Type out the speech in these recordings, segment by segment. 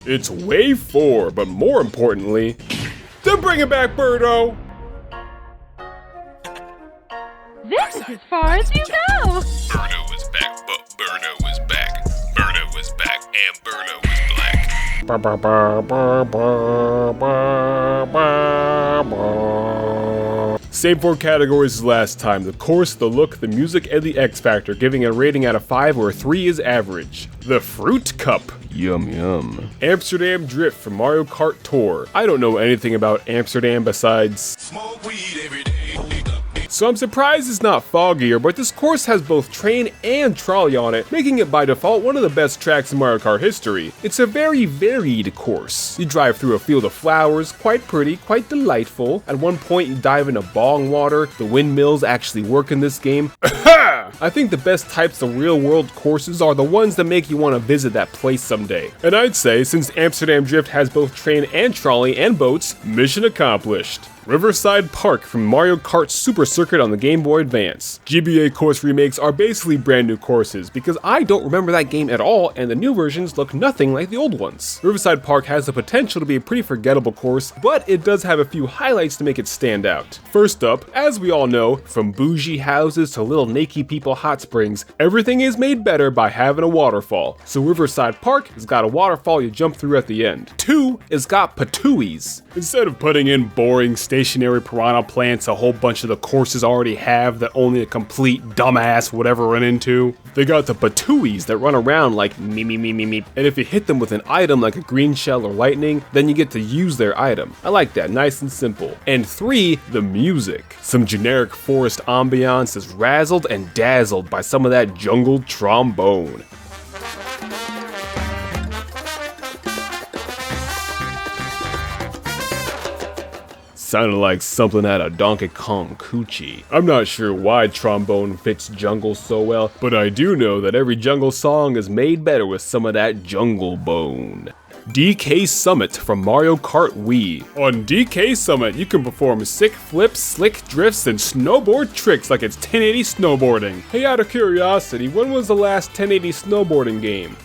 It's Wave 4, but more importantly, they're bringing back Birdo! This is as far as you go! Birdo is back, but Birdo is back. Birdo is back, and Birdo is black. Same 4 categories as last time: the course, the look, the music, and the X Factor, giving a rating out of 5 where 3 is average. The Fruit Cup. Yum yum. Amsterdam Drift from Mario Kart Tour. I don't know anything about Amsterdam besides Smoke weed every day. so I'm surprised it's not foggier, but this course has both train and trolley on it, making it by default one of the best tracks in Mario Kart history. It's a very varied course. You drive through a field of flowers, quite pretty, quite delightful. At one point you dive into bong water. The windmills actually work in this game. I think the best types of real-world courses are the ones that make you want to visit that place someday. And I'd say, since Amsterdam Drift has both train and trolley and boats, mission accomplished. Riverside Park from Mario Kart Super Circuit on the Game Boy Advance. GBA course remakes are basically brand new courses, because I don't remember that game at all and the new versions look nothing like the old ones. Riverside Park has the potential to be a pretty forgettable course, but it does have a few highlights to make it stand out. First up, as we all know, from bougie houses to little naked people hot springs, everything is made better by having a waterfall. So Riverside Park has got a waterfall you jump through at the end. 2, it's got patooies. Instead of putting in boring stationary piranha plants a whole bunch of the courses already have that only a complete dumbass would ever run into, they got the patooies that run around like me. And if you hit them with an item like a green shell or lightning, then you get to use their item. I like that, nice and simple. And 3, the music. Some generic forest ambiance is razzled and dazzled by some of that jungle trombone. Sounded like something out of Donkey Kong Coochie. I'm not sure why trombone fits jungle so well, but I do know that every jungle song is made better with some of that jungle bone. DK Summit from Mario Kart Wii. On DK Summit, you can perform sick flips, slick drifts, and snowboard tricks like it's 1080 snowboarding. Hey, out of curiosity, when was the last 1080 snowboarding game?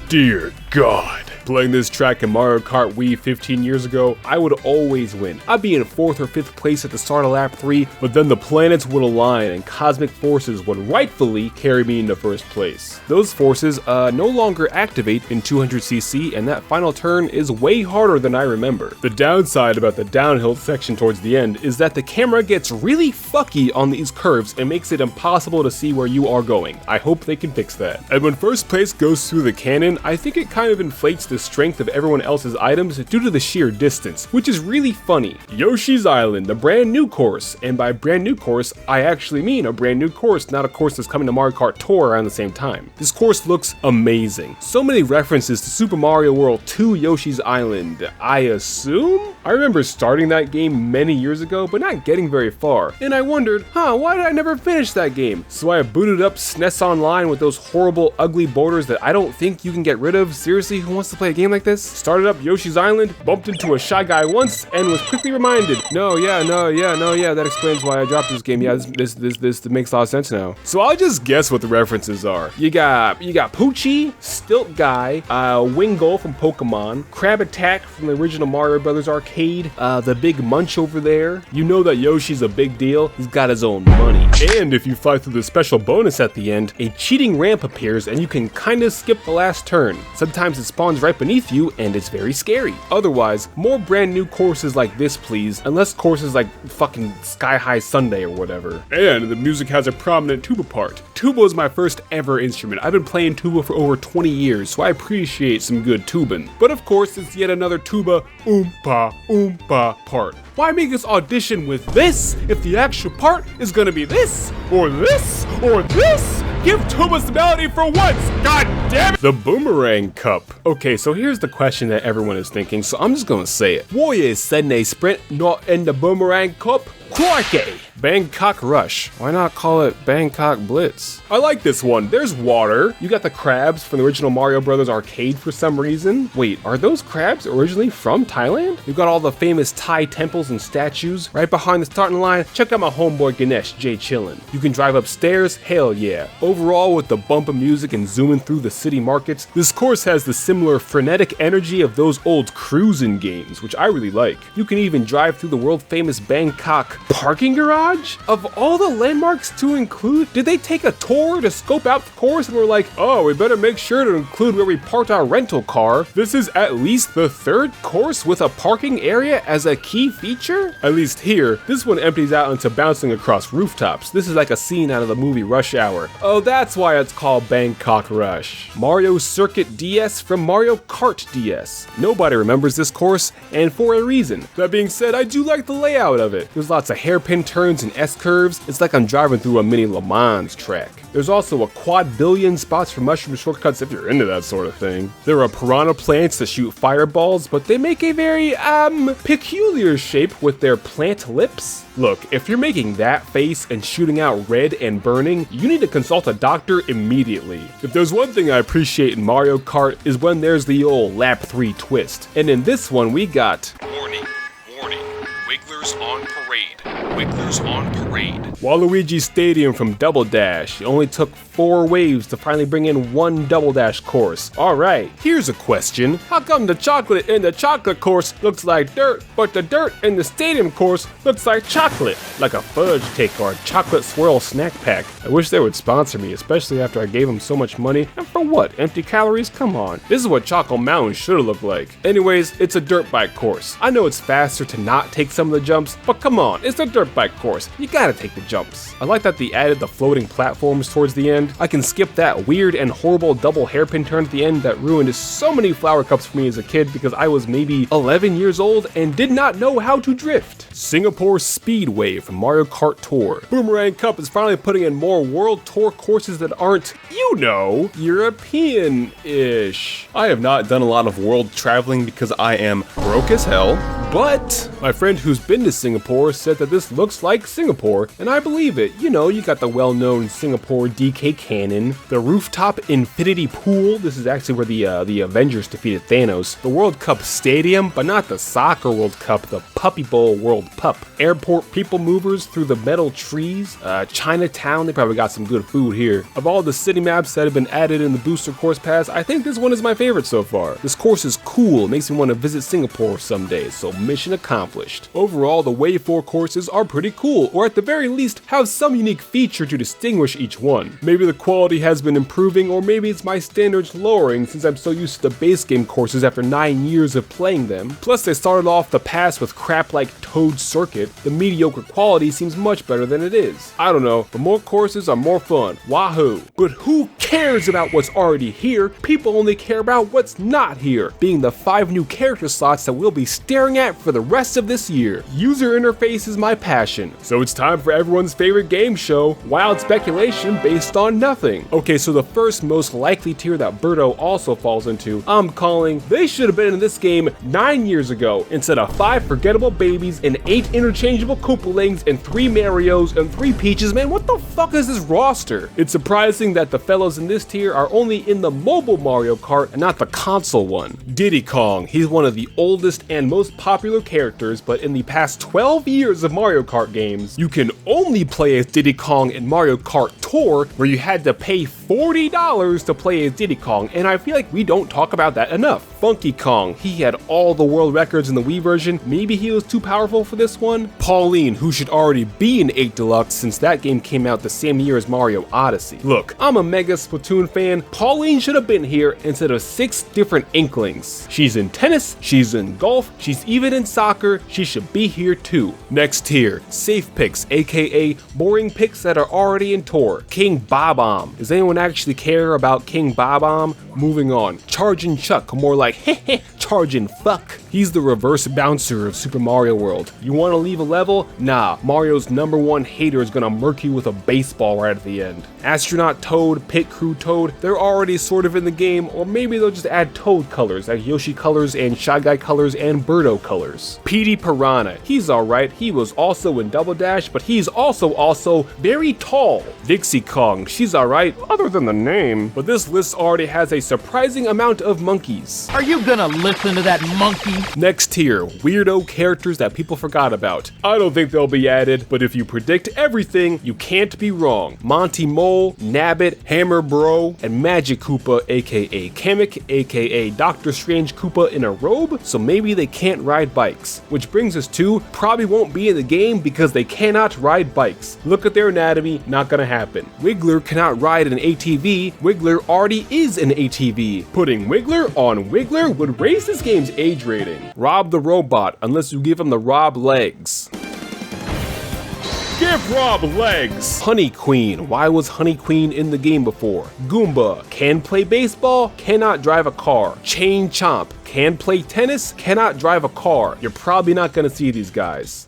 Dear God. Playing this track in Mario Kart Wii 15 years ago, I would always win. I'd be in 4th or 5th place at the start of lap 3, but then the planets would align and cosmic forces would rightfully carry me into 1st place. Those forces no longer activate in 200cc, and that final turn is way harder than I remember. The downside about the downhill section towards the end is that the camera gets really fucky on these curves and makes it impossible to see where you are going. I hope they can fix that. And when 1st place goes through the cannon, I think it kind of inflates the strength of everyone else's items due to the sheer distance, which is really funny. Yoshi's Island, the brand new course, and by brand new course, I actually mean a brand new course, not a course that's coming to Mario Kart Tour around the same time. This course looks amazing. So many references to Super Mario World 2 Yoshi's Island, I assume? I remember starting that game many years ago, but not getting very far, and I wondered, why did I never finish that game? So I booted up SNES Online with those horrible, ugly borders that I don't think you can get rid of. Seriously, who wants to play a game like this? Started up Yoshi's Island, bumped into a shy guy once, and was quickly reminded, that explains why I dropped this game. Yeah, this makes a lot of sense now. So I'll just guess what the references are. You got Poochie, Stilt Guy, Wingull from Pokemon, Crab Attack from the original Mario Brothers arcade, the Big Munch over there. You know that Yoshi's a big deal. He's got his own money. And if you fly through the special bonus at the end, a cheating ramp appears and you can kinda skip the last turn. Sometimes it spawns right beneath you and it's very scary. Otherwise, more brand new courses like this please, unless courses like fucking Sky High Sunday or whatever. And the music has a prominent tuba part. Tuba is my first ever instrument. I've been playing tuba for over 20 years, so I appreciate some good tubing. But of course, it's yet another tuba oompa oompa part. Why make us audition with this if the actual part is gonna be this, or this, or this? Give tubas the melody for once, god damn it! The Boomerang Cup. Okay, so here's the question that everyone is thinking, so I'm just gonna say it. Why is Sydney Sprint not in the Boomerang Cup? Crikey! Bangkok Rush. Why not call it Bangkok Blitz? I like this one. There's water. You got the crabs from the original Mario Brothers arcade for some reason. Wait, are those crabs originally from Thailand? You've got all the famous Thai temples and statues. Right behind the starting line, check out my homeboy Ganesh J chillin'. You can drive upstairs, hell yeah. Overall, with the bump of music and zooming through the city markets, this course has the similar frenetic energy of those old cruising games, which I really like. You can even drive through the world famous Bangkok parking garage? Of all the landmarks to include, did they take a tour to scope out the course and were like, oh, we better make sure to include where we parked our rental car? This is at least the third course with a parking area as a key feature? At least here, this one empties out into bouncing across rooftops. This is like a scene out of the movie Rush Hour. Oh, that's why it's called Bangkok Rush. Mario Circuit DS from Mario Kart DS. Nobody remembers this course, and for a reason. That being said, I do like the layout of it. There's lots of hairpin turns and S-curves. It's like I'm driving through a mini Le Mans track. There's also a quad-billion spots for mushroom shortcuts if you're into that sort of thing. There are piranha plants that shoot fireballs, but they make a very, peculiar shape with their plant lips. Look, if you're making that face and shooting out red and burning, you need to consult a doctor immediately. If there's one thing I appreciate in Mario Kart is when there's the old lap 3 twist. And in this one we got... Warning, warning, Wigglers on parade, Wigglers on parade. Waluigi Stadium from Double Dash. It only took 4 waves to finally bring in one Double Dash course. Alright, here's a question. How come the chocolate in the chocolate course looks like dirt, but the dirt in the stadium course looks like chocolate? Like a fudge cake or a chocolate swirl snack pack. I wish they would sponsor me, especially after I gave them so much money. And for what? Empty calories? Come on. This is what Choco Mountain should have looked like. Anyways, it's a dirt bike course. I know it's faster to not take some of the jumps, but come on, it's a dirt bike course. You gotta take the jumps. I like that they added the floating platforms towards the end. I can skip that weird and horrible double hairpin turn at the end that ruined so many flower cups for me as a kid because I was maybe 11 years old and did not know how to drift. Singapore Speedway from Mario Kart Tour. Boomerang Cup is finally putting in more World Tour courses that aren't, you know, European-ish. I have not done a lot of world traveling because I am broke as hell, but my friend who's been to Singapore said that this looks like Singapore, and I believe it. You know, you got the well-known Singapore DK Cannon, the rooftop infinity pool. This is actually where the Avengers defeated Thanos. The World Cup Stadium, but not the Soccer World Cup, the Puppy Bowl World Pup. Airport people movers through the metal trees. Chinatown, they probably got some good food here. Of all the city maps that have been added in the Booster Course Pass, I think this one is my favorite so far. This course is cool, it makes me want to visit Singapore someday, so mission accomplished. Overall, the Wave 4 courses are pretty cool, or at the very least, have some unique feature to distinguish each one. Maybe the quality has been improving, or maybe it's my standards lowering since I'm so used to the base game courses after 9 years of playing them. Plus, they started off the pass with crap like Toad Circuit. The mediocre quality seems much better than it is. I don't know, but more courses are more fun. Wahoo! But who cares about what's already here? People only care about what's not here, being the 5 new character slots that we'll be staring at for the rest of this year. User interface is my passion, so it's time for everyone's favorite game show, wild speculation based on nothing. Okay, so the first most likely tier that Birdo also falls into, I'm calling they should have been in this game 9 years ago instead of 5 forgettable babies and 8 interchangeable Koopalings and 3 Marios and 3 Peaches. Man, what the fuck is this roster? It's surprising that the fellows in this tier are only in the mobile Mario Kart and not the console one. Diddy Kong, he's one of the oldest and most popular characters, but in the past 12 years of Mario Kart games, you can only play as Diddy Kong in Mario Kart Tour, where you had to pay $40 to play as Diddy Kong, and I feel like we don't talk about that enough. Funky Kong, he had all the world records in the Wii version, maybe he was too powerful for this one. Pauline, who should already be in 8 Deluxe since that game came out the same year as Mario Odyssey. Look, I'm a mega Splatoon fan, Pauline should have been here instead of 6 different Inklings. She's in tennis, she's in golf, she's even in soccer, she should be here too. Next tier, safe picks, aka boring picks that are already in tour. King Bob-omb. Does anyone actually care about King Bob-omb? Moving on. Chargin' Chuck, more like heh chargin' fuck. He's the reverse bouncer of Super Mario World. You want to leave a level? Nah, Mario's #1 hater is gonna murk you with a baseball right at the end. Astronaut Toad, Pit Crew Toad, they're already sort of in the game, or maybe they'll just add Toad colors, like Yoshi colors and Shy Guy colors and Birdo colors. Petey Piranha, he's alright, he was also in Double Dash, but he's also very tall. Dixie Kong, she's alright, other than the name. But this list already has a surprising amount of monkeys. Are you gonna listen to that monkey? Next tier, weirdo characters that people forgot about. I don't think they'll be added, but if you predict everything, you can't be wrong. Monty Mole, Nabbit, Hammer Bro, and Magic Koopa, aka Kamek, aka Doctor Strange Koopa in a robe, so maybe they can't ride bikes. Which brings us to, probably won't be in the game because they cannot ride bikes. Look at their anatomy, not gonna happen. Wiggler cannot ride an ATV, Wiggler already is an ATV. Putting Wiggler on Wiggler would raise this game's age rating. Rob the Robot, unless you give him the Rob legs. Give Rob legs! Honey Queen. Why was Honey Queen in the game before? Goomba. Can play baseball, cannot drive a car. Chain Chomp. Can play tennis, cannot drive a car. You're probably not gonna see these guys.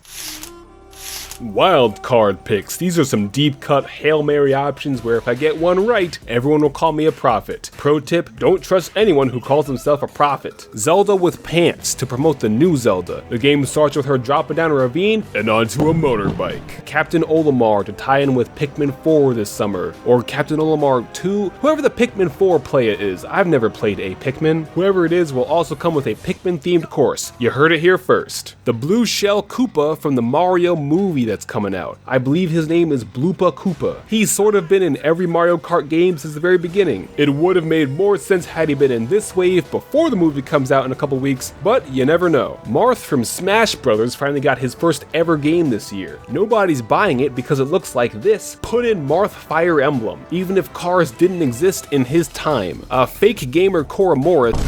Wild card picks. These are some deep cut Hail Mary options where if I get one right, everyone will call me a prophet. Pro tip, don't trust anyone who calls himself a prophet. Zelda with pants to promote the new Zelda. The game starts with her dropping down a ravine and onto a motorbike. Captain Olimar to tie in with Pikmin 4 this summer. Or Captain Olimar 2, whoever the Pikmin 4 player is. I've never played a Pikmin. Whoever it is will also come with a Pikmin themed course. You heard it here first. The Blue Shell Koopa from the Mario movie that's coming out. I believe his name is Bloopa Koopa. He's sort of been in every Mario Kart game since the very beginning. It would have made more sense had he been in this wave before the movie comes out in a couple weeks, but you never know. Marth from Smash Brothers finally got his first ever game this year. Nobody's buying it because it looks like this. Put in Marth Fire Emblem, even if cars didn't exist in his time. Fake gamer Koromora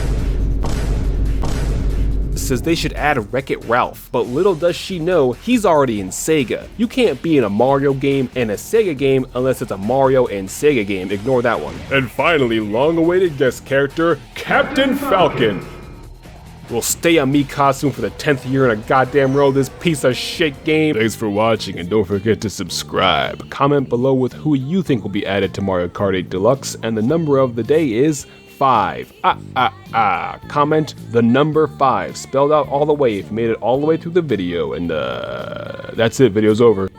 says they should add Wreck-It Ralph, but little does she know he's already in Sega. You can't be in a Mario game and a Sega game unless it's a Mario and Sega game. Ignore that one. And finally, long-awaited guest character, Captain Falcon. Will stay on me costume for the 10th year in a goddamn row, this piece of shit game. Thanks for watching and don't forget to subscribe. Comment below with who you think will be added to Mario Kart 8 Deluxe, and the number of the day is 5. Comment the number 5, spelled out all the way if you made it all the way through the video, and that's it, video's over.